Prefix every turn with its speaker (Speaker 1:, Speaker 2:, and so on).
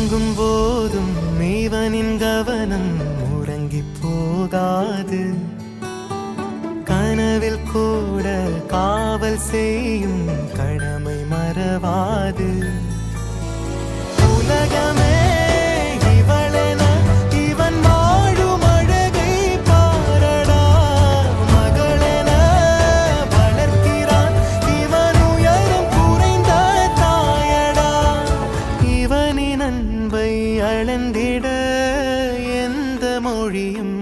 Speaker 1: தூங்கும் போதும் இவனின் கவனம் உறங்கி போகாது. கனவில் கூட காவல் செய்யும் கடமை மறவாது. உலகமே இவளென இவன் வாழும் அழகை பாரடா. மகளென வளர்க்கிறான் இவன் உயரம் குறைந்த தாயடா. இவனின் அன்பை அளந்திட எந்த மொழியும்